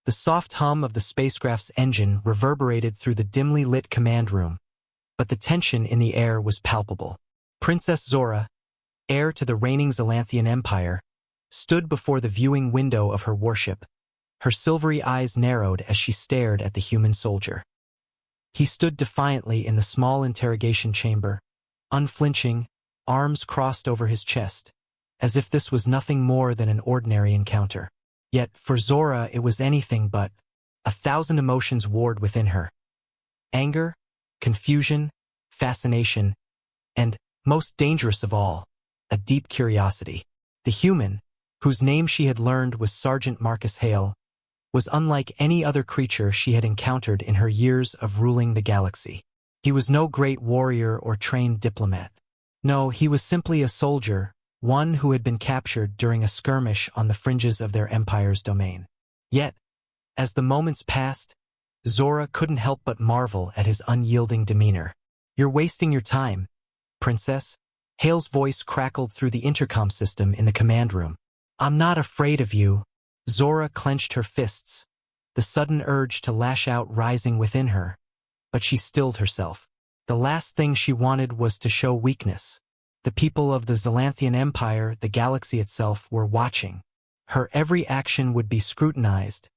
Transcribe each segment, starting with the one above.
The soft hum of the spacecraft's engine reverberated through the dimly lit command room, but the tension in the air was palpable. Princess Zora, heir to the reigning Zalanthian Empire, stood before the viewing window of her warship. Her silvery eyes narrowed as she stared at the human soldier. He stood defiantly in the small interrogation chamber, unflinching, arms crossed over his chest, as if this was nothing more than an ordinary encounter. Yet, for Zora, it was anything but. 1,000 emotions warred within her. Anger, confusion, fascination, and, most dangerous of all, a deep curiosity. The human, whose name she had learned was Sergeant Marcus Hale, was unlike any other creature she had encountered in her years of ruling the galaxy. He was no great warrior or trained diplomat. No, he was simply a soldier, one who had been captured during a skirmish on the fringes of their empire's domain. Yet, as the moments passed, Zora couldn't help but marvel at his unyielding demeanor. "You're wasting your time, Princess." Hale's voice crackled through the intercom system in the command room. "I'm not afraid of you." Zora clenched her fists, the sudden urge to lash out rising within her, but she stilled herself. The last thing she wanted was to show weakness. The people of the Zalanthian Empire, the galaxy itself, were watching. Her every action would be scrutinized,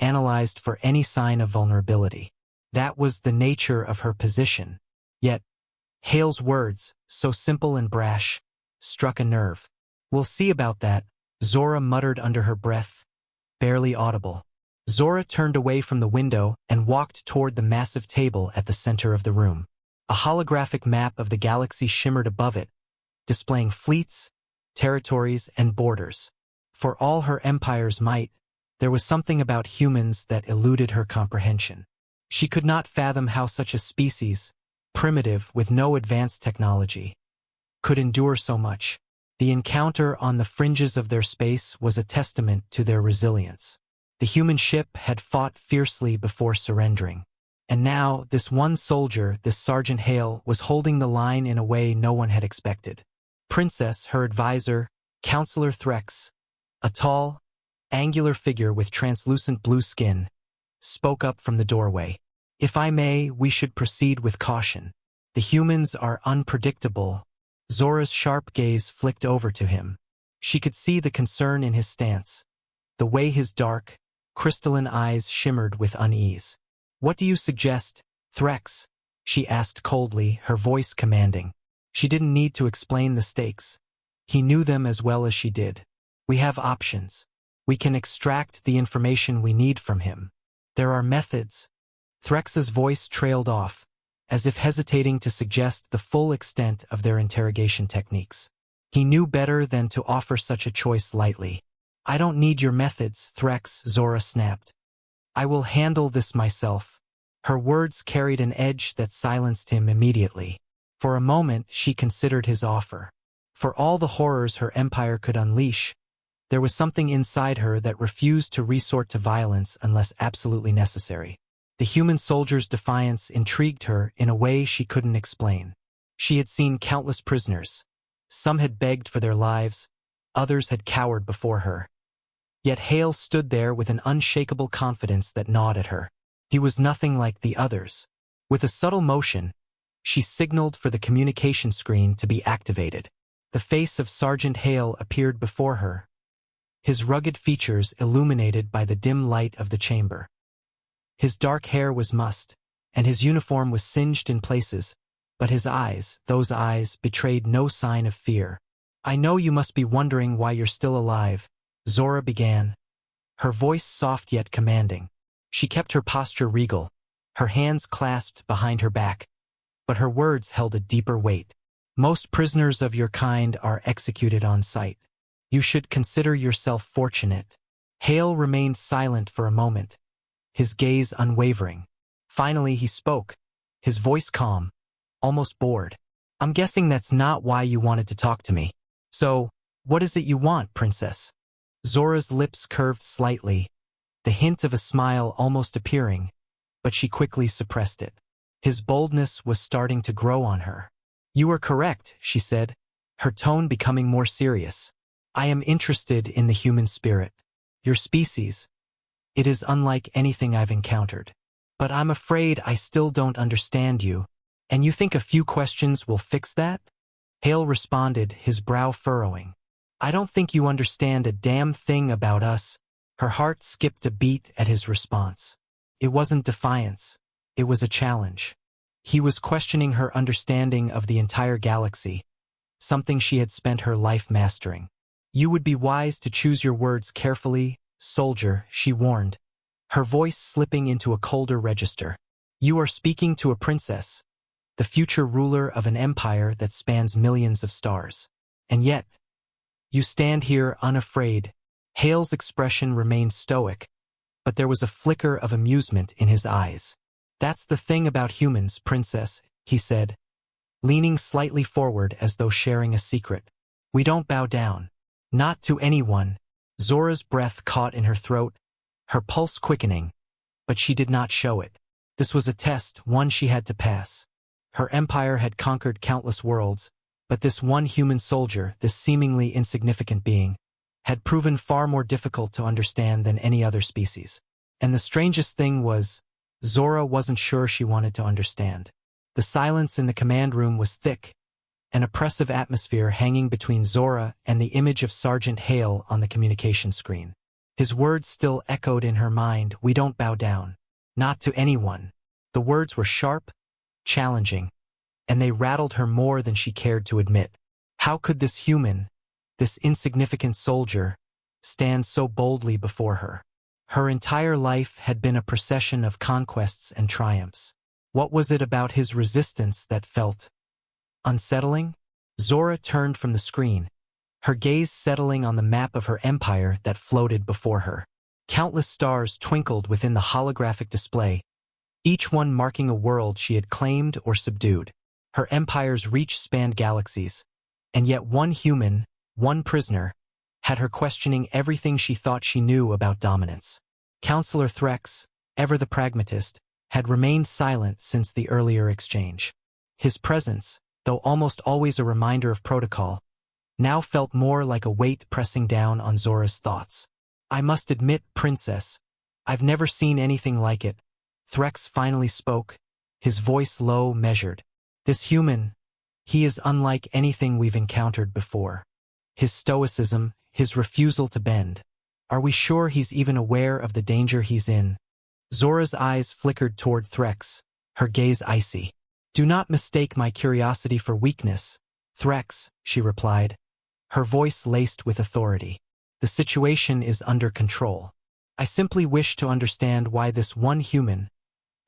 analyzed for any sign of vulnerability. That was the nature of her position. Yet, Hale's words, so simple and brash, struck a nerve. "We'll see about that," Zora muttered under her breath, barely audible. Zora turned away from the window and walked toward the massive table at the center of the room. A holographic map of the galaxy shimmered above it, displaying fleets, territories, and borders. For all her empire's might, there was something about humans that eluded her comprehension. She could not fathom how such a species, primitive with no advanced technology, could endure so much. The encounter on the fringes of their space was a testament to their resilience. The human ship had fought fiercely before surrendering. And now, this one soldier, this Sergeant Hale, was holding the line in a way no one had expected. Princess, her advisor, Counselor Threx, a tall, angular figure with translucent blue skin, spoke up from the doorway. "If I may, we should proceed with caution. The humans are unpredictable." Zora's sharp gaze flicked over to him. She could see the concern in his stance, the way his dark, crystalline eyes shimmered with unease. "What do you suggest, Threx?" she asked coldly, her voice commanding. She didn't need to explain the stakes. He knew them as well as she did. "We have options. We can extract the information we need from him. There are methods." Threx's voice trailed off, as if hesitating to suggest the full extent of their interrogation techniques. He knew better than to offer such a choice lightly. "I don't need your methods, Threx," Zora snapped. "I will handle this myself." Her words carried an edge that silenced him immediately. For a moment, she considered his offer. For all the horrors her empire could unleash, there was something inside her that refused to resort to violence unless absolutely necessary. The human soldier's defiance intrigued her in a way she couldn't explain. She had seen countless prisoners. Some had begged for their lives, others had cowered before her. Yet Hale stood there with an unshakable confidence that gnawed at her. He was nothing like the others. With a subtle motion, she signaled for the communication screen to be activated. The face of Sergeant Hale appeared before her, his rugged features illuminated by the dim light of the chamber. His dark hair was mussed, and his uniform was singed in places, but his eyes, those eyes, betrayed no sign of fear. "I know you must be wondering why you're still alive," Zora began, her voice soft yet commanding. She kept her posture regal, her hands clasped behind her back, but her words held a deeper weight. "Most prisoners of your kind are executed on sight. You should consider yourself fortunate." Hale remained silent for a moment, his gaze unwavering. Finally he spoke, his voice calm, almost bored. "I'm guessing that's not why you wanted to talk to me. So, what is it you want, Princess?" Zora's lips curved slightly, the hint of a smile almost appearing, but she quickly suppressed it. His boldness was starting to grow on her. "You are correct," she said, her tone becoming more serious. "I am interested in the human spirit. Your species, It is unlike anything I've encountered. But I'm afraid I still don't understand you. And you think a few questions will fix that? Hale responded, his brow furrowing. I don't think you understand a damn thing about us. Her heart skipped a beat at his response. It wasn't defiance. It was a challenge. He was questioning her understanding of the entire galaxy, something she had spent her life mastering. You would be wise to choose your words carefully, soldier, she warned, her voice slipping into a colder register. You are speaking to a princess, the future ruler of an empire that spans millions of stars. And yet, you stand here unafraid. Hale's expression remained stoic, but there was a flicker of amusement in his eyes. That's the thing about humans, princess, he said, leaning slightly forward as though sharing a secret. We don't bow down. Not to anyone. Zora's breath caught in her throat, her pulse quickening, but she did not show it. This was a test, one she had to pass. Her empire had conquered countless worlds, but this one human soldier, this seemingly insignificant being, had proven far more difficult to understand than any other species. And the strangest thing was, Zora wasn't sure she wanted to understand. The silence in the command room was thick, an oppressive atmosphere hanging between Zora and the image of Sergeant Hale on the communication screen. His words still echoed in her mind, we don't bow down. Not to anyone. The words were sharp, challenging, and they rattled her more than she cared to admit. How could this human, this insignificant soldier, stand so boldly before her? Her entire life had been a procession of conquests and triumphs. What was it about his resistance that felt unsettling? Zora turned from the screen, her gaze settling on the map of her empire that floated before her. Countless stars twinkled within the holographic display, each one marking a world she had claimed or subdued. Her empire's reach spanned galaxies, and yet one human, one prisoner, had her questioning everything she thought she knew about dominance. Counselor Threx, ever the pragmatist, had remained silent since the earlier exchange. His presence, though almost always a reminder of protocol, now felt more like a weight pressing down on Zora's thoughts. I must admit, princess, I've never seen anything like it. Threx finally spoke, his voice low, measured. This human, he is unlike anything we've encountered before. His stoicism, his refusal to bend. Are we sure he's even aware of the danger he's in? Zora's eyes flickered toward Threx, her gaze icy. Do not mistake my curiosity for weakness, Threx, she replied, her voice laced with authority. The situation is under control. I simply wish to understand why this one human,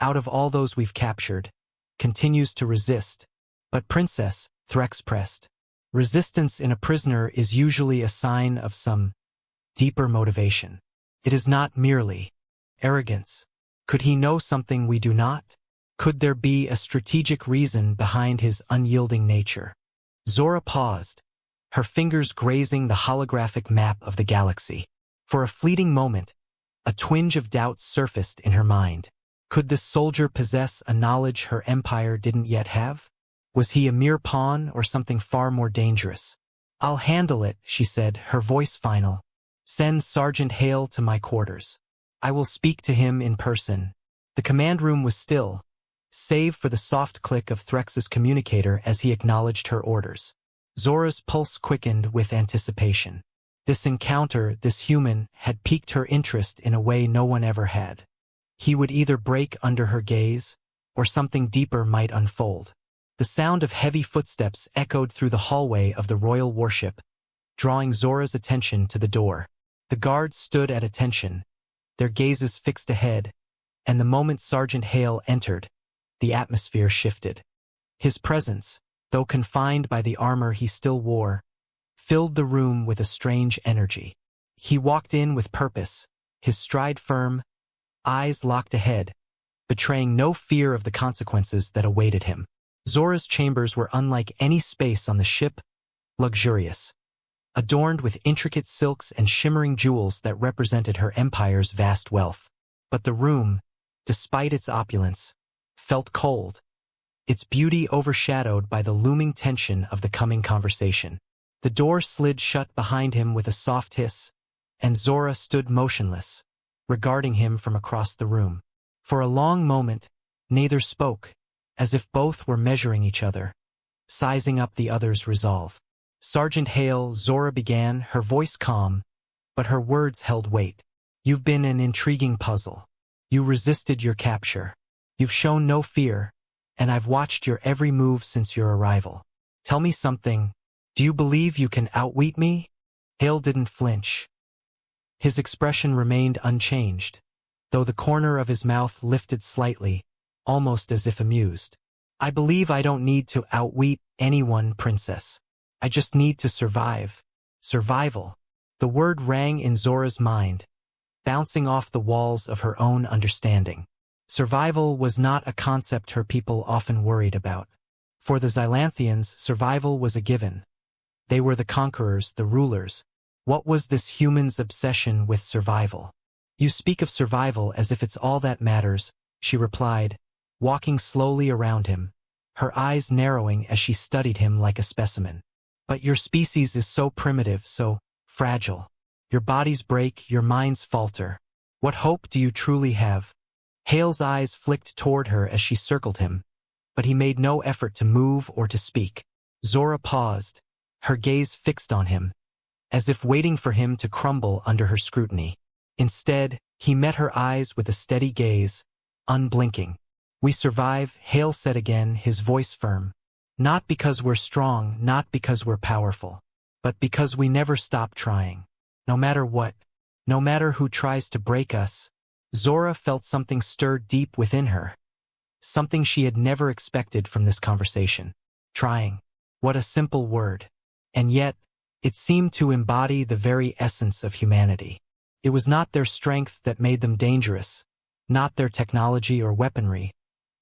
out of all those we've captured, continues to resist. But princess, Threx pressed, resistance in a prisoner is usually a sign of some deeper motivation. It is not merely arrogance. Could he know something we do not? Could there be a strategic reason behind his unyielding nature? Zora paused, her fingers grazing the holographic map of the galaxy. For a fleeting moment, a twinge of doubt surfaced in her mind. Could this soldier possess a knowledge her empire didn't yet have? Was he a mere pawn or something far more dangerous? I'll handle it, she said, her voice final. Send Sergeant Hale to my quarters. I will speak to him in person. The command room was still, save for the soft click of Threx's communicator as he acknowledged her orders. Zora's pulse quickened with anticipation. This encounter, this human, had piqued her interest in a way no one ever had. He would either break under her gaze, or something deeper might unfold. The sound of heavy footsteps echoed through the hallway of the royal warship, drawing Zora's attention to the door. The guards stood at attention, their gazes fixed ahead, and the moment Sergeant Hale entered, the atmosphere shifted. His presence, though confined by the armor he still wore, filled the room with a strange energy. He walked in with purpose, his stride firm, eyes locked ahead, betraying no fear of the consequences that awaited him. Zora's chambers were unlike any space on the ship, luxurious, adorned with intricate silks and shimmering jewels that represented her empire's vast wealth. But the room, despite its opulence, felt cold, its beauty overshadowed by the looming tension of the coming conversation. The door slid shut behind him with a soft hiss, and Zora stood motionless, regarding him from across the room. For a long moment, neither spoke, as if both were measuring each other, sizing up the other's resolve. "Sergeant Hale," Zora began, her voice calm, but her words held weight. "You've been an intriguing puzzle. You resisted your capture. You've shown no fear, and I've watched your every move since your arrival. Tell me something. Do you believe you can outwit me?" Hale didn't flinch. His expression remained unchanged, though the corner of his mouth lifted slightly, almost as if amused. "I believe I don't need to outwit anyone, Princess. I just need to survive." Survival. The word rang in Zora's mind, bouncing off the walls of her own understanding. Survival was not a concept her people often worried about. For the Xylanthians, survival was a given. They were the conquerors, the rulers. What was this human's obsession with survival? "You speak of survival as if it's all that matters," she replied, walking slowly around him, her eyes narrowing as she studied him like a specimen. "But your species is so primitive, so fragile. Your bodies break, your minds falter. What hope do you truly have?" Hale's eyes flicked toward her as she circled him, but he made no effort to move or to speak. Zora paused, her gaze fixed on him, as if waiting for him to crumble under her scrutiny. Instead, he met her eyes with a steady gaze, unblinking. "We survive," Hale said again, his voice firm. "Not because we're strong, not because we're powerful, but because we never stop trying. No matter what, no matter who tries to break us." Zora felt something stir deep within her, something she had never expected from this conversation. Trying. What a simple word. And yet, it seemed to embody the very essence of humanity. It was not their strength that made them dangerous, not their technology or weaponry,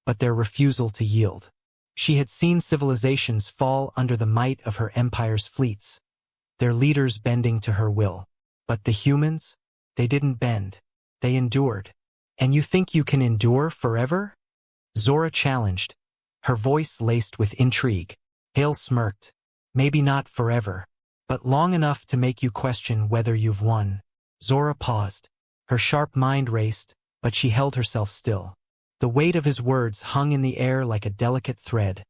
but their refusal to yield. She had seen civilizations fall under the might of her empire's fleets, their leaders bending to her will. But the humans? They didn't bend. They endured. "And you think you can endure forever?" Zora challenged, her voice laced with intrigue. Hale smirked. "Maybe not forever, but long enough to make you question whether you've won." Zora paused. Her sharp mind raced, but she held herself still. The weight of his words hung in the air like a delicate thread,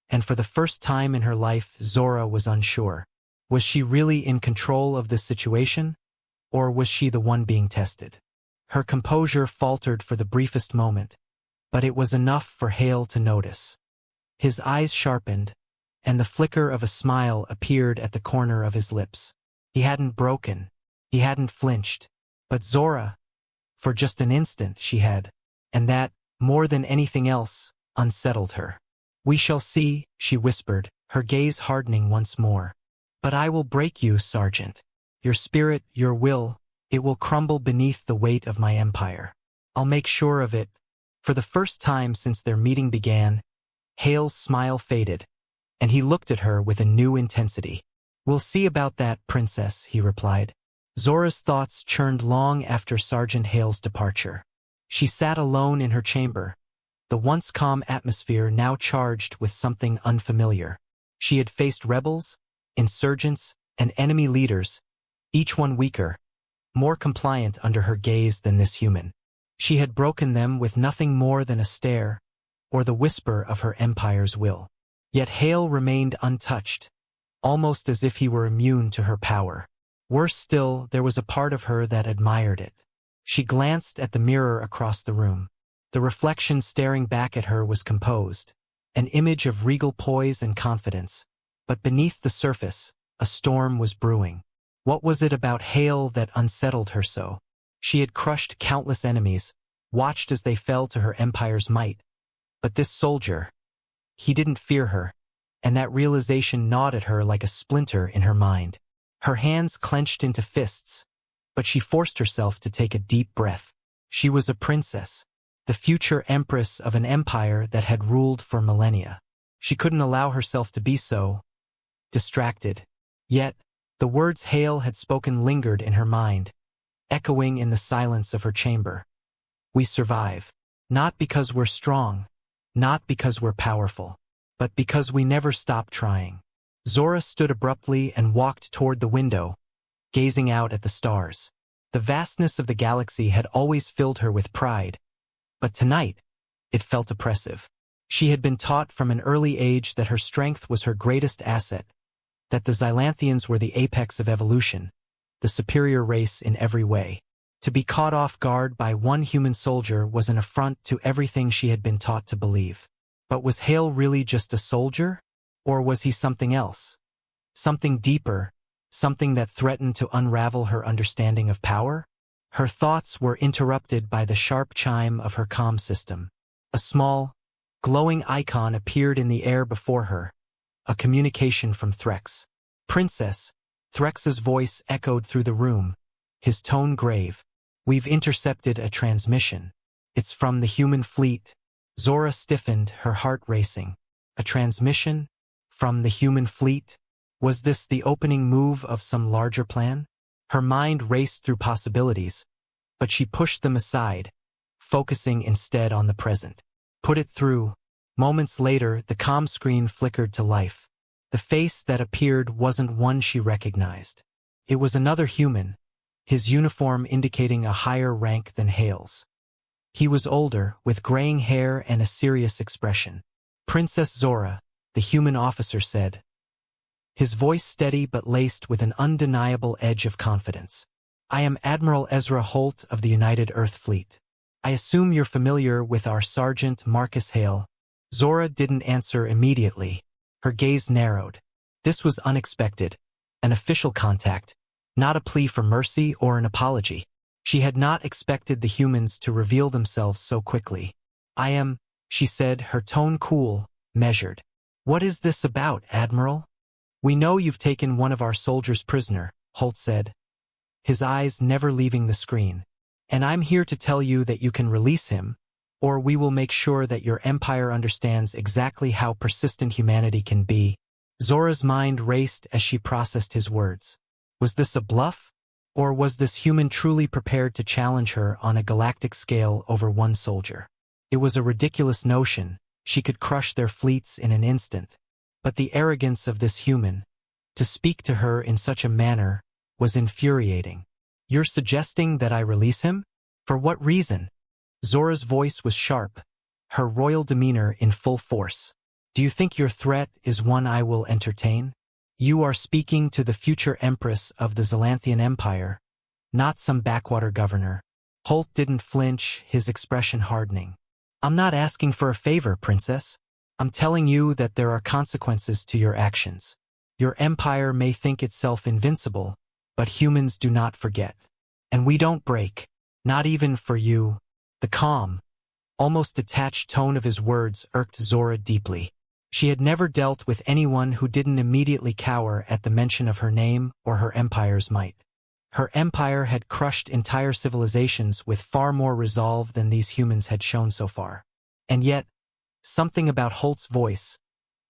and for the first time in her life Zora was unsure. Was she really in control of this situation, or was she the one being tested? Her composure faltered for the briefest moment, but it was enough for Hale to notice. His eyes sharpened, and the flicker of a smile appeared at the corner of his lips. He hadn't broken. He hadn't flinched. But Zora, for just an instant she had, and that, more than anything else, unsettled her. "We shall see," she whispered, her gaze hardening once more. "But I will break you, Sergeant. Your spirit, your will, it will crumble beneath the weight of my empire. I'll make sure of it." For the first time since their meeting began, Hale's smile faded, and he looked at her with a new intensity. "We'll see about that, Princess," he replied. Zora's thoughts churned long after Sergeant Hale's departure. She sat alone in her chamber, the once calm atmosphere now charged with something unfamiliar. She had faced rebels, insurgents, and enemy leaders, each one weaker, more compliant under her gaze than this human. She had broken them with nothing more than a stare, or the whisper of her empire's will. Yet Hale remained untouched, almost as if he were immune to her power. Worse still, there was a part of her that admired it. She glanced at the mirror across the room. The reflection staring back at her was composed, an image of regal poise and confidence. But beneath the surface, a storm was brewing. What was it about Hale that unsettled her so? She had crushed countless enemies, watched as they fell to her empire's might. But this soldier, he didn't fear her, and that realization gnawed at her like a splinter in her mind. Her hands clenched into fists, but she forced herself to take a deep breath. She was a princess, the future empress of an empire that had ruled for millennia. She couldn't allow herself to be so distracted. Yet, the words Hale had spoken lingered in her mind, echoing in the silence of her chamber. "We survive. Not because we're strong, not because we're powerful, but because we never stop trying." Zora stood abruptly and walked toward the window, gazing out at the stars. The vastness of the galaxy had always filled her with pride, but tonight, it felt oppressive. She had been taught from an early age that her strength was her greatest asset, that the Xylanthians were the apex of evolution, the superior race in every way. To be caught off guard by one human soldier was an affront to everything she had been taught to believe. But was Hale really just a soldier? Or was he something else? Something deeper, something that threatened to unravel her understanding of power? Her thoughts were interrupted by the sharp chime of her comm system. A small, glowing icon appeared in the air before her, a communication from Threx. "Princess," Threx's voice echoed through the room, his tone grave. "We've intercepted a transmission. It's from the human fleet." Zora stiffened, her heart racing. A transmission? From the human fleet? Was this the opening move of some larger plan? Her mind raced through possibilities, but she pushed them aside, focusing instead on the present. Put it through. Moments later, the comm screen flickered to life. The face that appeared wasn't one she recognized. It was another human, his uniform indicating a higher rank than Hale's. He was older, with graying hair and a serious expression. "Princess Zora," the human officer said, his voice steady but laced with an undeniable edge of confidence. "I am Admiral Ezra Holt of the United Earth Fleet. I assume you're familiar with our Sergeant Marcus Hale." Zora didn't answer immediately. Her gaze narrowed. This was unexpected. An official contact, not a plea for mercy or an apology. She had not expected the humans to reveal themselves so quickly. "I am," she said, her tone cool, measured. "What is this about, Admiral?" "We know you've taken one of our soldiers prisoner," Holt said, his eyes never leaving the screen. "And I'm here to tell you that you can release him, or we will make sure that your empire understands exactly how persistent humanity can be." Zora's mind raced as she processed his words. Was this a bluff? Or was this human truly prepared to challenge her on a galactic scale over one soldier? It was a ridiculous notion. She could crush their fleets in an instant. But the arrogance of this human, to speak to her in such a manner, was infuriating. "You're suggesting that I release him? For what reason?" Zora's voice was sharp, her royal demeanor in full force. "Do you think your threat is one I will entertain? You are speaking to the future empress of the Xylanthian Empire, not some backwater governor." Holt didn't flinch, his expression hardening. "I'm not asking for a favor, Princess. I'm telling you that there are consequences to your actions. Your empire may think itself invincible, but humans do not forget. And we don't break, not even for you." The calm, almost detached tone of his words irked Zora deeply. She had never dealt with anyone who didn't immediately cower at the mention of her name or her empire's might. Her empire had crushed entire civilizations with far more resolve than these humans had shown so far. And yet, something about Holt's voice,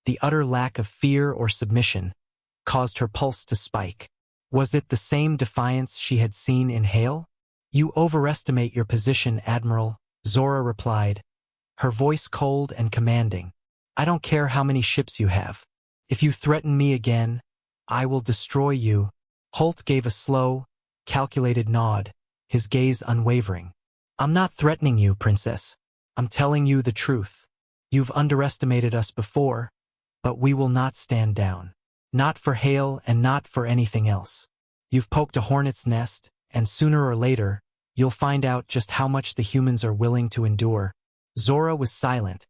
the utter lack of fear or submission, caused her pulse to spike. Was it the same defiance she had seen in Hale? "You overestimate your position, Admiral," Zora replied, her voice cold and commanding. "I don't care how many ships you have. If you threaten me again, I will destroy you." Holt gave a slow, calculated nod, his gaze unwavering. "I'm not threatening you, Princess. I'm telling you the truth. You've underestimated us before, but we will not stand down. Not for Hale and not for anything else. You've poked a hornet's nest, and sooner or later, you'll find out just how much the humans are willing to endure." Zora was silent,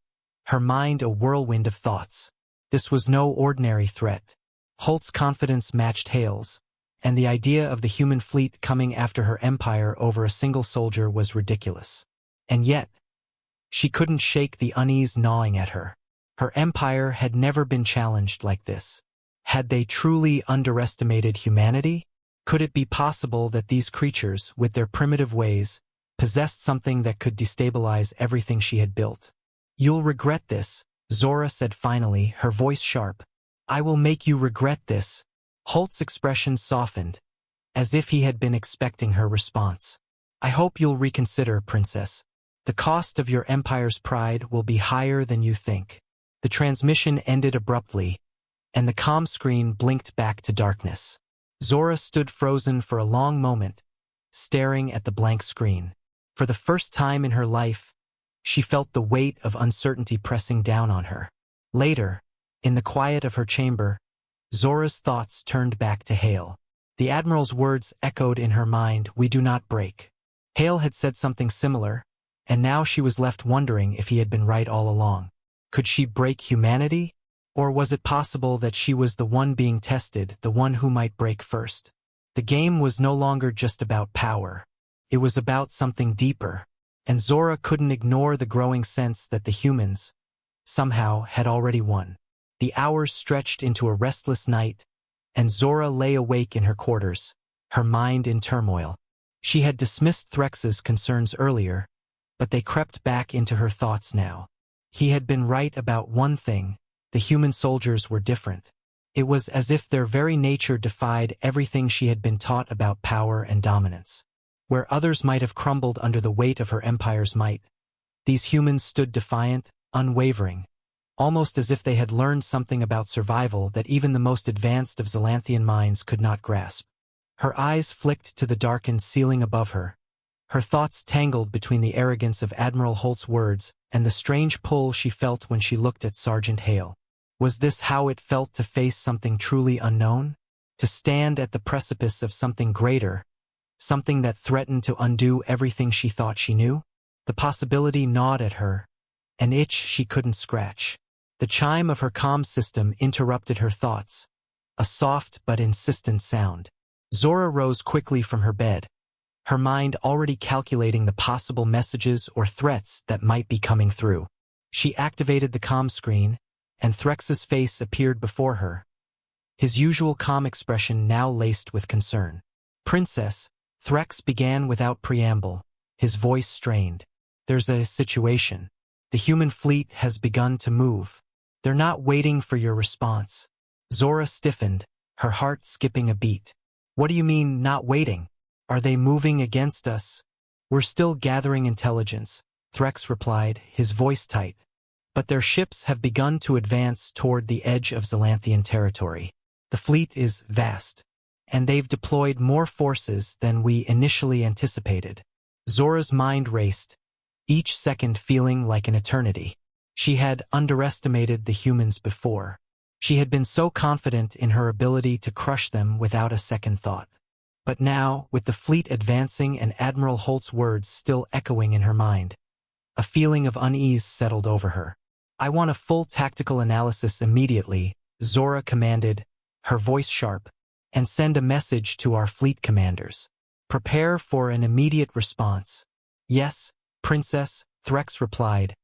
her mind a whirlwind of thoughts. This was no ordinary threat. Holt's confidence matched Hale's, and the idea of the human fleet coming after her empire over a single soldier was ridiculous. And yet, she couldn't shake the unease gnawing at her. Her empire had never been challenged like this. Had they truly underestimated humanity? Could it be possible that these creatures, with their primitive ways, possessed something that could destabilize everything she had built? "You'll regret this," Zora said finally, her voice sharp. "I will make you regret this." Holt's expression softened, as if he had been expecting her response. "I hope you'll reconsider, Princess. The cost of your empire's pride will be higher than you think." The transmission ended abruptly, and the comm screen blinked back to darkness. Zora stood frozen for a long moment, staring at the blank screen. For the first time in her life, she felt the weight of uncertainty pressing down on her. Later, in the quiet of her chamber, Zora's thoughts turned back to Hale. The Admiral's words echoed in her mind, "We do not break." Hale had said something similar, and now she was left wondering if he had been right all along. Could she break humanity? Or was it possible that she was the one being tested, the one who might break first? The game was no longer just about power. It was about something deeper, and Zora couldn't ignore the growing sense that the humans, somehow, had already won. The hours stretched into a restless night, and Zora lay awake in her quarters, her mind in turmoil. She had dismissed Threx's concerns earlier, but they crept back into her thoughts now. He had been right about one thing: the human soldiers were different. It was as if their very nature defied everything she had been taught about power and dominance. Where others might have crumbled under the weight of her empire's might, these humans stood defiant, unwavering, almost as if they had learned something about survival that even the most advanced of Zalanthian minds could not grasp. Her eyes flicked to the darkened ceiling above her. Her thoughts tangled between the arrogance of Admiral Holt's words and the strange pull she felt when she looked at Sergeant Hale. Was this how it felt to face something truly unknown? To stand at the precipice of something greater, something that threatened to undo everything she thought she knew? The possibility gnawed at her, an itch she couldn't scratch. The chime of her comm system interrupted her thoughts, a soft but insistent sound. Zora rose quickly from her bed, her mind already calculating the possible messages or threats that might be coming through. She activated the comm screen, and Threx's face appeared before her, his usual calm expression now laced with concern. "Princess," Threx began without preamble, his voice strained. "There's a situation. The human fleet has begun to move. They're not waiting for your response." Zora stiffened, her heart skipping a beat. "What do you mean, not waiting? Are they moving against us?" "We're still gathering intelligence," Threx replied, his voice tight. "But their ships have begun to advance toward the edge of Zalanthian territory. The fleet is vast, and they've deployed more forces than we initially anticipated." Zora's mind raced, each second feeling like an eternity. She had underestimated the humans before. She had been so confident in her ability to crush them without a second thought. But now, with the fleet advancing and Admiral Holt's words still echoing in her mind, a feeling of unease settled over her. "I want a full tactical analysis immediately," Zora commanded, her voice sharp, "and send a message to our fleet commanders. Prepare for an immediate response." "Yes, Princess," Threx replied,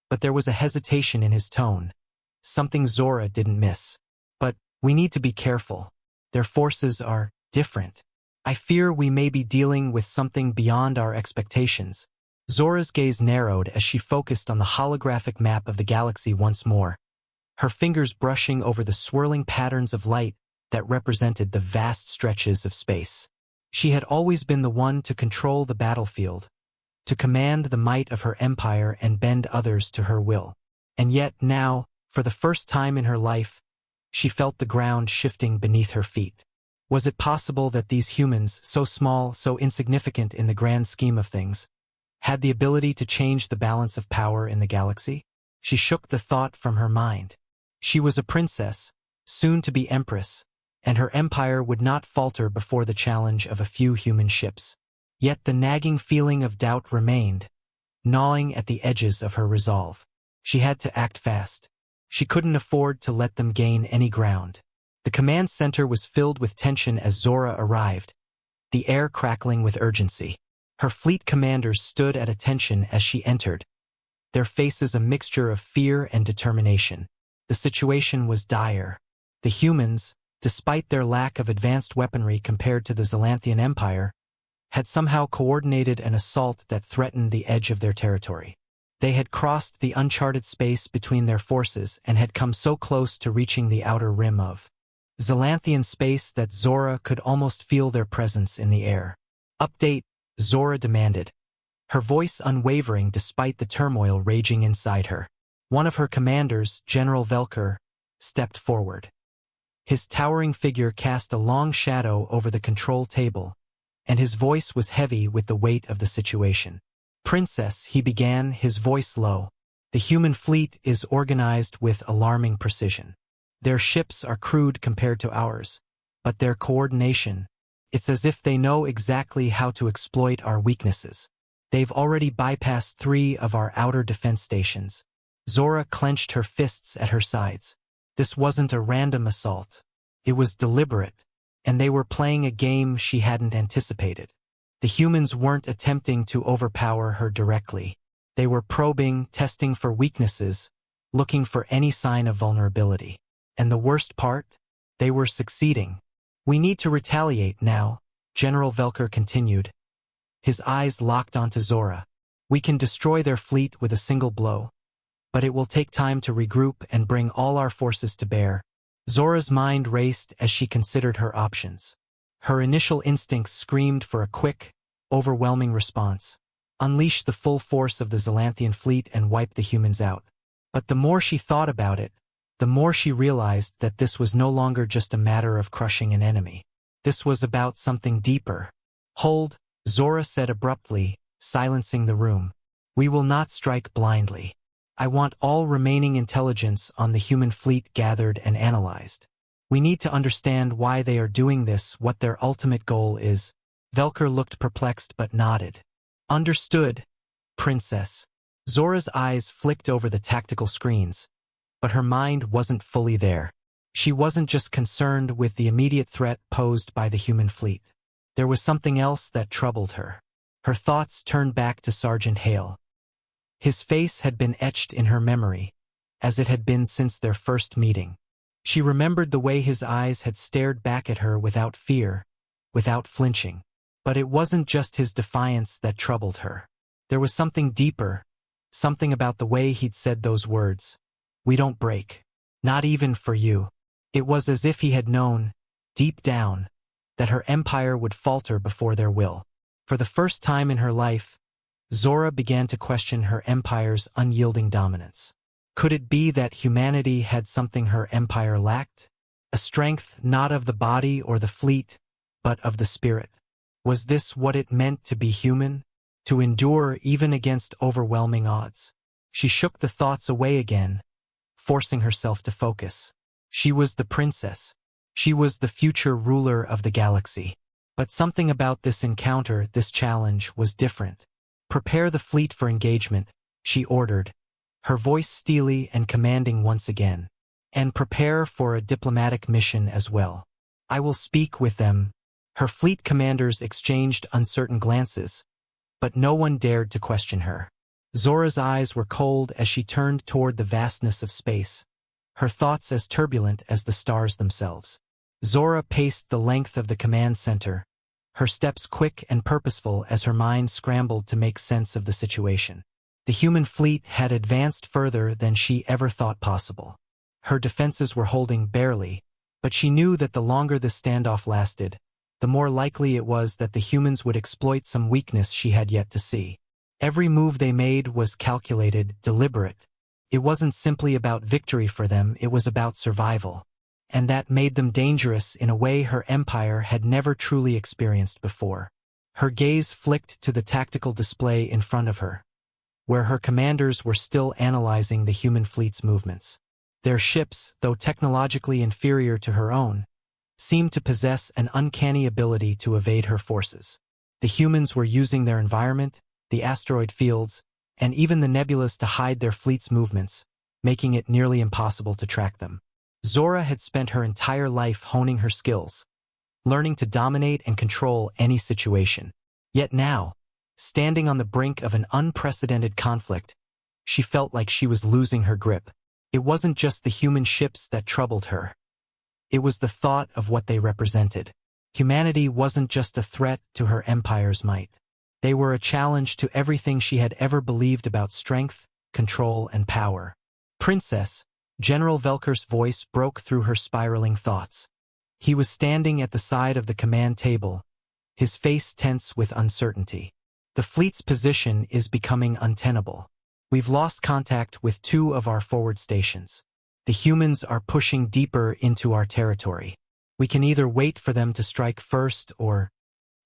but there was a hesitation in his tone, something Zora didn't miss. "But we need to be careful. Their forces are different. I fear we may be dealing with something beyond our expectations." Zora's gaze narrowed as she focused on the holographic map of the galaxy once more, her fingers brushing over the swirling patterns of light that represented the vast stretches of space. She had always been the one to control the battlefield, to command the might of her empire and bend others to her will. And yet now, for the first time in her life, she felt the ground shifting beneath her feet. Was it possible that these humans, so small, so insignificant in the grand scheme of things, had the ability to change the balance of power in the galaxy? She shook the thought from her mind. She was a princess, soon to be empress, and her empire would not falter before the challenge of a few human ships. Yet the nagging feeling of doubt remained, gnawing at the edges of her resolve. She had to act fast. She couldn't afford to let them gain any ground. The command center was filled with tension as Zora arrived, the air crackling with urgency. Her fleet commanders stood at attention as she entered, their faces a mixture of fear and determination. The situation was dire. The humans, despite their lack of advanced weaponry compared to the Zalanthian Empire, had somehow coordinated an assault that threatened the edge of their territory. They had crossed the uncharted space between their forces and had come so close to reaching the outer rim of Zalanthian space that Zora could almost feel their presence in the air. "Update," Zora demanded, her voice unwavering despite the turmoil raging inside her. One of her commanders, General Velker, stepped forward. His towering figure cast a long shadow over the control table, and his voice was heavy with the weight of the situation. "Princess," he began, his voice low, "the human fleet is organized with alarming precision. Their ships are crude compared to ours, but their coordination, it's as if they know exactly how to exploit our weaknesses. They've already bypassed 3 of our outer defense stations." Zora clenched her fists at her sides. This wasn't a random assault. It was deliberate, and they were playing a game she hadn't anticipated. The humans weren't attempting to overpower her directly. They were probing, testing for weaknesses, looking for any sign of vulnerability. And the worst part? They were succeeding. "We need to retaliate now," General Velker continued. His eyes locked onto Zora. "We can destroy their fleet with a single blow, but it will take time to regroup and bring all our forces to bear." Zora's mind raced as she considered her options. Her initial instincts screamed for a quick, overwhelming response. Unleash the full force of the Zalanthian fleet and wipe the humans out. But the more she thought about it, the more she realized that this was no longer just a matter of crushing an enemy. This was about something deeper. "Hold," Zora said abruptly, silencing the room. "We will not strike blindly. I want all remaining intelligence on the human fleet gathered and analyzed. We need to understand why they are doing this, what their ultimate goal is." Velker looked perplexed but nodded. "Understood, Princess." Zora's eyes flicked over the tactical screens, but her mind wasn't fully there. She wasn't just concerned with the immediate threat posed by the human fleet. There was something else that troubled her. Her thoughts turned back to Sergeant Hale. His face had been etched in her memory, as it had been since their first meeting. She remembered the way his eyes had stared back at her without fear, without flinching. But it wasn't just his defiance that troubled her. There was something deeper, something about the way he'd said those words. "We don't break. Not even for you." It was as if he had known, deep down, that her empire would falter before their will. For the first time in her life, Zora began to question her empire's unyielding dominance. Could it be that humanity had something her empire lacked? A strength not of the body or the fleet, but of the spirit. Was this what it meant to be human? To endure even against overwhelming odds? She shook the thoughts away again, forcing herself to focus. She was the princess. She was the future ruler of the galaxy. But something about this encounter, this challenge, was different. "Prepare the fleet for engagement," she ordered, her voice steely and commanding once again. "And prepare for a diplomatic mission as well. I will speak with them." Her fleet commanders exchanged uncertain glances, but no one dared to question her. Zora's eyes were cold as she turned toward the vastness of space, her thoughts as turbulent as the stars themselves. Zora paced the length of the command center, her steps quick and purposeful as her mind scrambled to make sense of the situation. The human fleet had advanced further than she ever thought possible. Her defenses were holding barely, but she knew that the longer this standoff lasted, the more likely it was that the humans would exploit some weakness she had yet to see. Every move they made was calculated, deliberate. It wasn't simply about victory for them, it was about survival. And that made them dangerous in a way her empire had never truly experienced before. Her gaze flicked to the tactical display in front of her, where her commanders were still analyzing the human fleet's movements. Their ships, though technologically inferior to her own, seemed to possess an uncanny ability to evade her forces. The humans were using their environment, the asteroid fields, and even the nebulas to hide their fleet's movements, making it nearly impossible to track them. Zora had spent her entire life honing her skills, learning to dominate and control any situation. Yet now, standing on the brink of an unprecedented conflict, she felt like she was losing her grip. It wasn't just the human ships that troubled her. It was the thought of what they represented. Humanity wasn't just a threat to her empire's might. They were a challenge to everything she had ever believed about strength, control, and power. "Princess," General Velker's voice broke through her spiraling thoughts. He was standing at the side of the command table, his face tense with uncertainty. "The fleet's position is becoming untenable. We've lost contact with 2 of our forward stations. The humans are pushing deeper into our territory. We can either wait for them to strike first or..."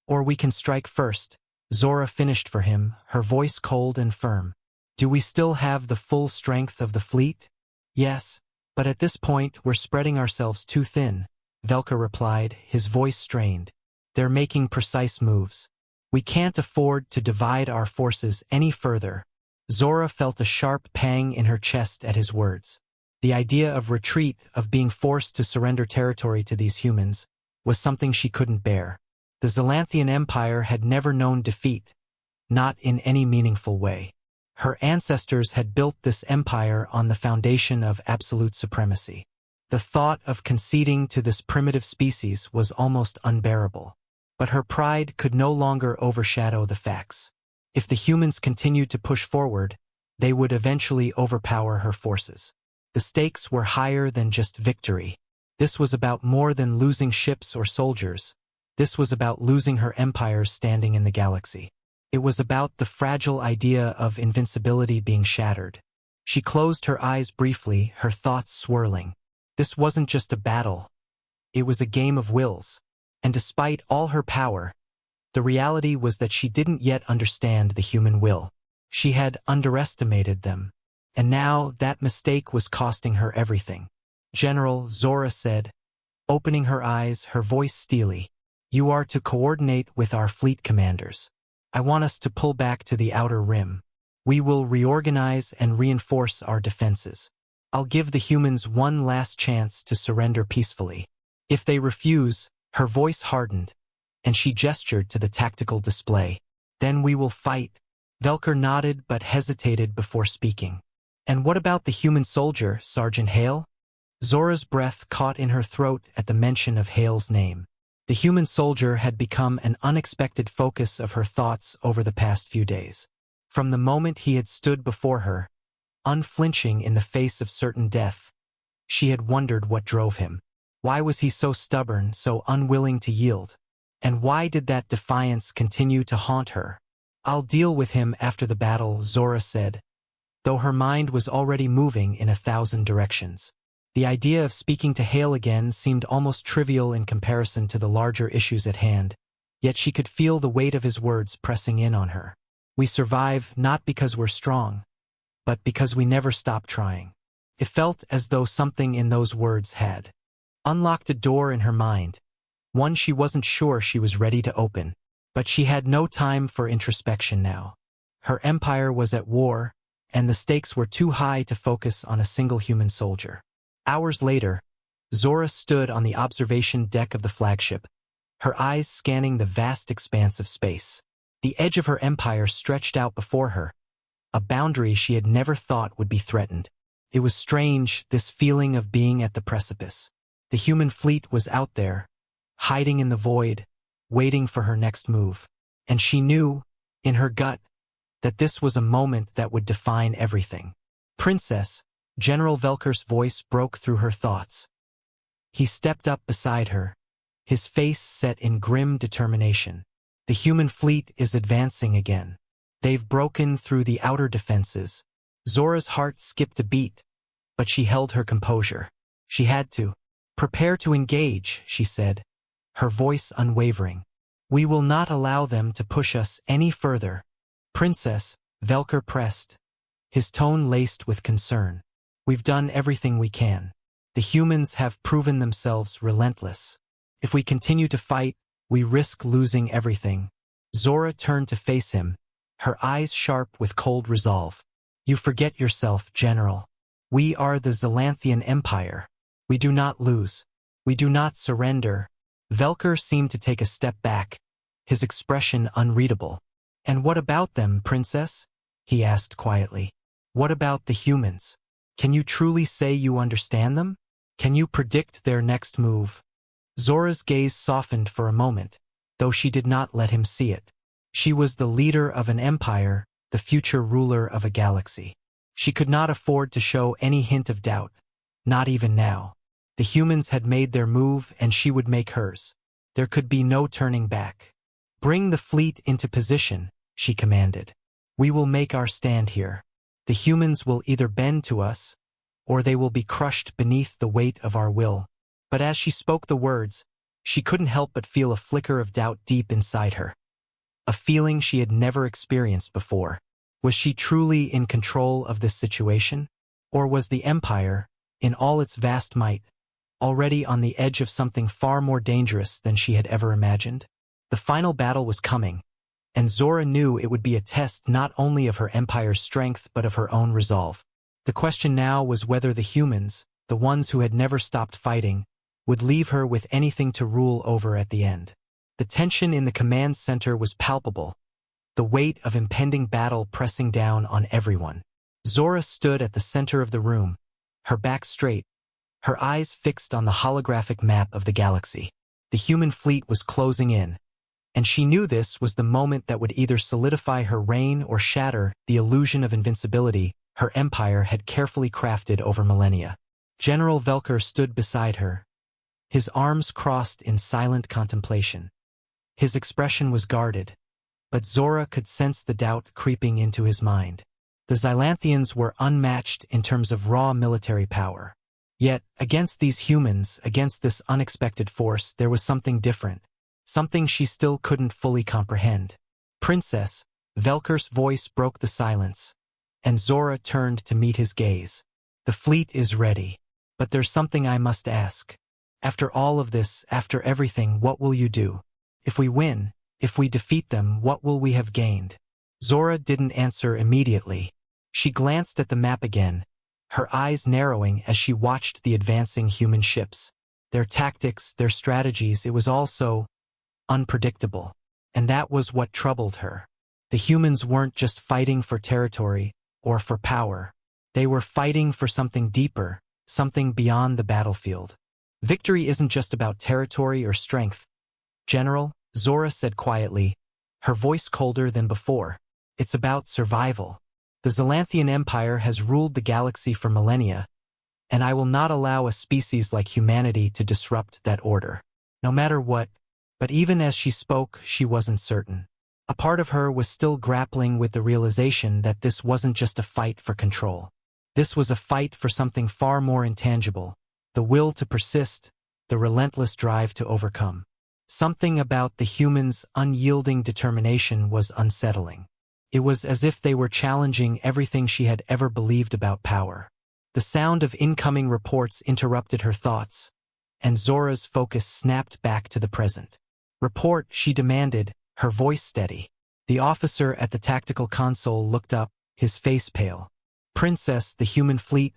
Or we can strike first. Zora finished for him, her voice cold and firm. Do we still have the full strength of the fleet? Yes, but at this point we're spreading ourselves too thin, Velka replied, his voice strained. They're making precise moves. We can't afford to divide our forces any further. Zora felt a sharp pang in her chest at his words. The idea of retreat, of being forced to surrender territory to these humans, was something she couldn't bear. The Zalanthian Empire had never known defeat, not in any meaningful way. Her ancestors had built this empire on the foundation of absolute supremacy. The thought of conceding to this primitive species was almost unbearable. But her pride could no longer overshadow the facts. If the humans continued to push forward, they would eventually overpower her forces. The stakes were higher than just victory. This was about more than losing ships or soldiers. This was about losing her empire's standing in the galaxy. It was about the fragile idea of invincibility being shattered. She closed her eyes briefly, her thoughts swirling. This wasn't just a battle. It was a game of wills. And despite all her power, the reality was that she didn't yet understand the human will. She had underestimated them. And now that mistake was costing her everything. General, Zora said, opening her eyes, her voice steely. You are to coordinate with our fleet commanders. I want us to pull back to the outer rim. We will reorganize and reinforce our defenses. I'll give the humans one last chance to surrender peacefully. If they refuse, her voice hardened, and she gestured to the tactical display. Then we will fight. Velker nodded but hesitated before speaking. And what about the human soldier, Sergeant Hale? Zora's breath caught in her throat at the mention of Hale's name. The human soldier had become an unexpected focus of her thoughts over the past few days. From the moment he had stood before her, unflinching in the face of certain death, she had wondered what drove him. Why was he so stubborn, so unwilling to yield? And why did that defiance continue to haunt her? I'll deal with him after the battle, Zora said, though her mind was already moving in 1,000 directions. The idea of speaking to Hale again seemed almost trivial in comparison to the larger issues at hand, yet she could feel the weight of his words pressing in on her. We survive not because we're strong, but because we never stop trying. It felt as though something in those words had unlocked a door in her mind, one she wasn't sure she was ready to open. But she had no time for introspection now. Her empire was at war, and the stakes were too high to focus on a single human soldier. Hours later, Zora stood on the observation deck of the flagship, her eyes scanning the vast expanse of space. The edge of her empire stretched out before her, a boundary she had never thought would be threatened. It was strange, this feeling of being at the precipice. The human fleet was out there, hiding in the void, waiting for her next move. And she knew, in her gut, that this was a moment that would define everything. Princess, General Velker's voice broke through her thoughts. He stepped up beside her, his face set in grim determination. The human fleet is advancing again. They've broken through the outer defenses. Zora's heart skipped a beat, but she held her composure. She had to. Prepare to engage, she said, her voice unwavering. We will not allow them to push us any further. Princess, Velker pressed, his tone laced with concern. We've done everything we can. The humans have proven themselves relentless. If we continue to fight, we risk losing everything. Zora turned to face him, her eyes sharp with cold resolve. You forget yourself, General. We are the Zalanthian Empire. We do not lose. We do not surrender. Velker seemed to take a step back, his expression unreadable. And what about them, Princess? He asked quietly. What about the humans? Can you truly say you understand them? Can you predict their next move? Zora's gaze softened for a moment, though she did not let him see it. She was the leader of an empire, the future ruler of a galaxy. She could not afford to show any hint of doubt, not even now. The humans had made their move and she would make hers. There could be no turning back. Bring the fleet into position, she commanded. We will make our stand here. The humans will either bend to us, or they will be crushed beneath the weight of our will. But as she spoke the words, she couldn't help but feel a flicker of doubt deep inside her. A feeling she had never experienced before. Was she truly in control of this situation? Or was the Empire, in all its vast might, already on the edge of something far more dangerous than she had ever imagined? The final battle was coming, and Zora knew it would be a test not only of her Empire's strength but of her own resolve. The question now was whether the humans, the ones who had never stopped fighting, would leave her with anything to rule over at the end. The tension in the command center was palpable, the weight of impending battle pressing down on everyone. Zora stood at the center of the room, her back straight, her eyes fixed on the holographic map of the galaxy. The human fleet was closing in, and she knew this was the moment that would either solidify her reign or shatter the illusion of invincibility her empire had carefully crafted over millennia. General Velker stood beside her, his arms crossed in silent contemplation. His expression was guarded, but Zora could sense the doubt creeping into his mind. The Xylanthians were unmatched in terms of raw military power. Yet, against these humans, against this unexpected force, there was something different, something she still couldn't fully comprehend. "Princess," Velker's voice broke the silence, and Zora turned to meet his gaze. "The fleet is ready, but there's something I must ask. After all of this, after everything, what will you do? If we win, if we defeat them, what will we have gained?" Zora didn't answer immediately. She glanced at the map again, her eyes narrowing as she watched the advancing human ships. Their tactics, their strategies, it was all so unpredictable. And that was what troubled her. The humans weren't just fighting for territory or for power. They were fighting for something deeper, something beyond the battlefield. "Victory isn't just about territory or strength, General," Zora said quietly, her voice colder than before. "It's about survival. The Xylanthian Empire has ruled the galaxy for millennia, and I will not allow a species like humanity to disrupt that order. No matter what." But even as she spoke, she wasn't certain. A part of her was still grappling with the realization that this wasn't just a fight for control. This was a fight for something far more intangible, the will to persist, the relentless drive to overcome. Something about the humans' unyielding determination was unsettling. It was as if they were challenging everything she had ever believed about power. The sound of incoming reports interrupted her thoughts, and Zora's focus snapped back to the present. "Report," she demanded, her voice steady. The officer at the tactical console looked up, his face pale. "Princess, the human fleet,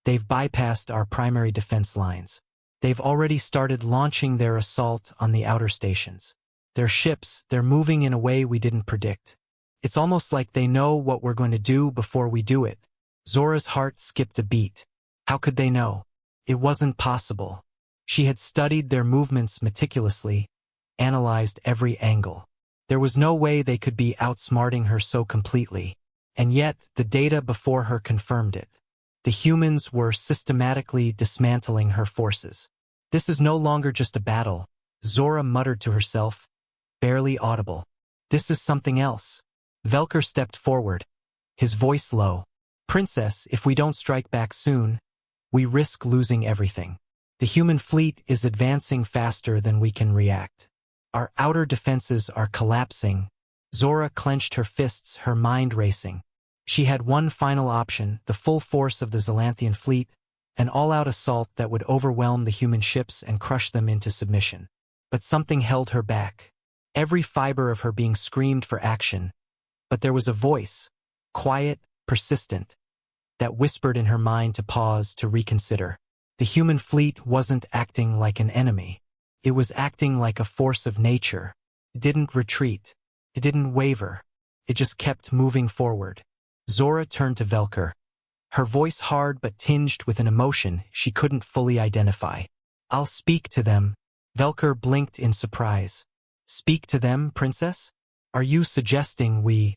they've bypassed our primary defense lines. They've already started launching their assault on the outer stations. Their ships, they're moving in a way we didn't predict. It's almost like they know what we're going to do before we do it." Zora's heart skipped a beat. How could they know? It wasn't possible. She had studied their movements meticulously, analyzed every angle. There was no way they could be outsmarting her so completely. And yet, the data before her confirmed it. The humans were systematically dismantling her forces. "This is no longer just a battle," Zora muttered to herself, barely audible. "This is something else." Velker stepped forward, his voice low. "Princess, if we don't strike back soon, we risk losing everything. The human fleet is advancing faster than we can react. Our outer defenses are collapsing." Zora clenched her fists, her mind racing. She had one final option, the full force of the Xylanthian fleet, an all-out assault that would overwhelm the human ships and crush them into submission. But something held her back. Every fiber of her being screamed for action. But there was a voice, quiet, persistent, that whispered in her mind to pause, to reconsider. The human fleet wasn't acting like an enemy. It was acting like a force of nature. It didn't retreat. It didn't waver. It just kept moving forward. Zora turned to Velker, her voice hard but tinged with an emotion she couldn't fully identify. "I'll speak to them." Velker blinked in surprise. "Speak to them, Princess? Are you suggesting we—"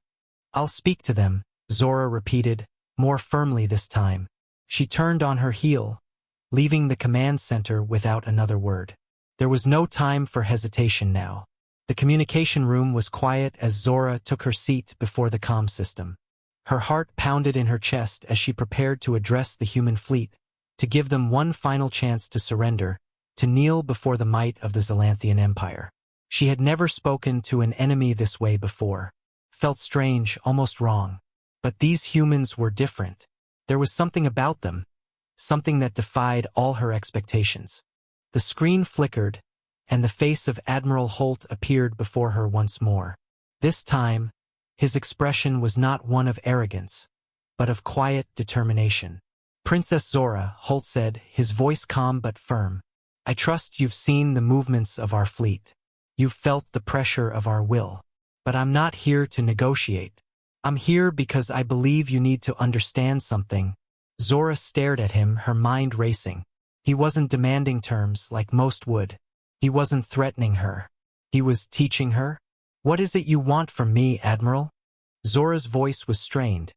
"I'll speak to them," Zora repeated, more firmly this time. She turned on her heel, leaving the command center without another word. There was no time for hesitation now. The communication room was quiet as Zora took her seat before the comm system. Her heart pounded in her chest as she prepared to address the human fleet, to give them one final chance to surrender, to kneel before the might of the Zalanthian Empire. She had never spoken to an enemy this way before. Felt strange, almost wrong. But these humans were different. There was something about them, something that defied all her expectations. The screen flickered, and the face of Admiral Holt appeared before her once more. This time, his expression was not one of arrogance, but of quiet determination. "Princess Zora," Holt said, his voice calm but firm, "I trust you've seen the movements of our fleet. You've felt the pressure of our will. But I'm not here to negotiate. I'm here because I believe you need to understand something." Zora stared at him, her mind racing. He wasn't demanding terms like most would. He wasn't threatening her. He was teaching her. "What is it you want from me, Admiral?" Zora's voice was strained,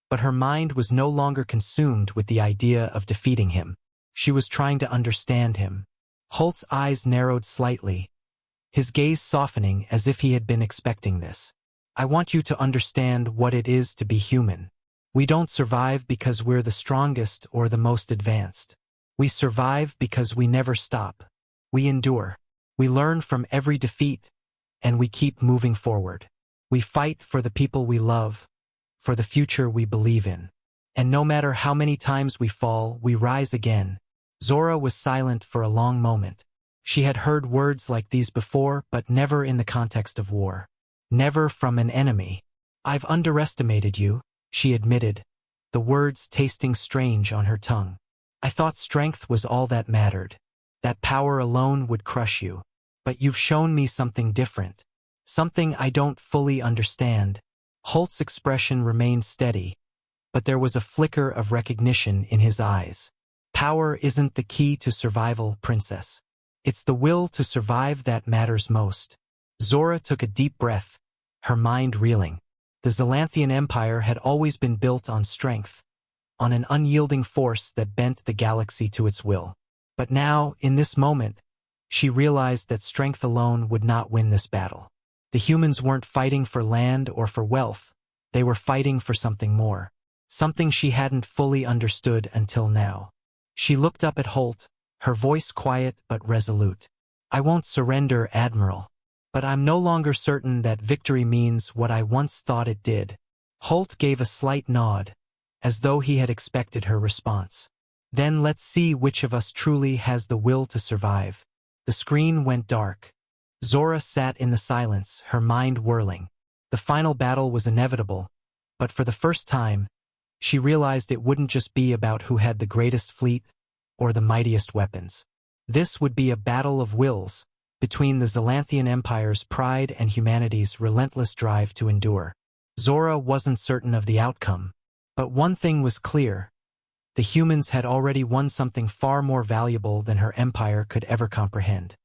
but her mind was no longer consumed with the idea of defeating him. She was trying to understand him. Holt's eyes narrowed slightly, his gaze softening as if he had been expecting this. "I want you to understand what it is to be human. We don't survive because we're the strongest or the most advanced. We survive because we never stop. We endure. We learn from every defeat, and we keep moving forward. We fight for the people we love, for the future we believe in. And no matter how many times we fall, we rise again." Zora was silent for a long moment. She had heard words like these before, but never in the context of war. Never from an enemy. "I've underestimated you," she admitted, the words tasting strange on her tongue. "I thought strength was all that mattered, that power alone would crush you. But you've shown me something different, something I don't fully understand." Holt's expression remained steady, but there was a flicker of recognition in his eyes. "Power isn't the key to survival, Princess. It's the will to survive that matters most." Zora took a deep breath, her mind reeling. The Zalanthian Empire had always been built on strength, on an unyielding force that bent the galaxy to its will. But now, in this moment, she realized that strength alone would not win this battle. The humans weren't fighting for land or for wealth. They were fighting for something more, something she hadn't fully understood until now. She looked up at Holt, her voice quiet but resolute. "I won't surrender, Admiral. But I'm no longer certain that victory means what I once thought it did." Holt gave a slight nod, as though he had expected her response. "Then let's see which of us truly has the will to survive." The screen went dark. Zora sat in the silence, her mind whirling. The final battle was inevitable, but for the first time, she realized it wouldn't just be about who had the greatest fleet or the mightiest weapons. This would be a battle of wills, between the Zalanthian Empire's pride and humanity's relentless drive to endure. Zora wasn't certain of the outcome, but one thing was clear. The humans had already won something far more valuable than her empire could ever comprehend.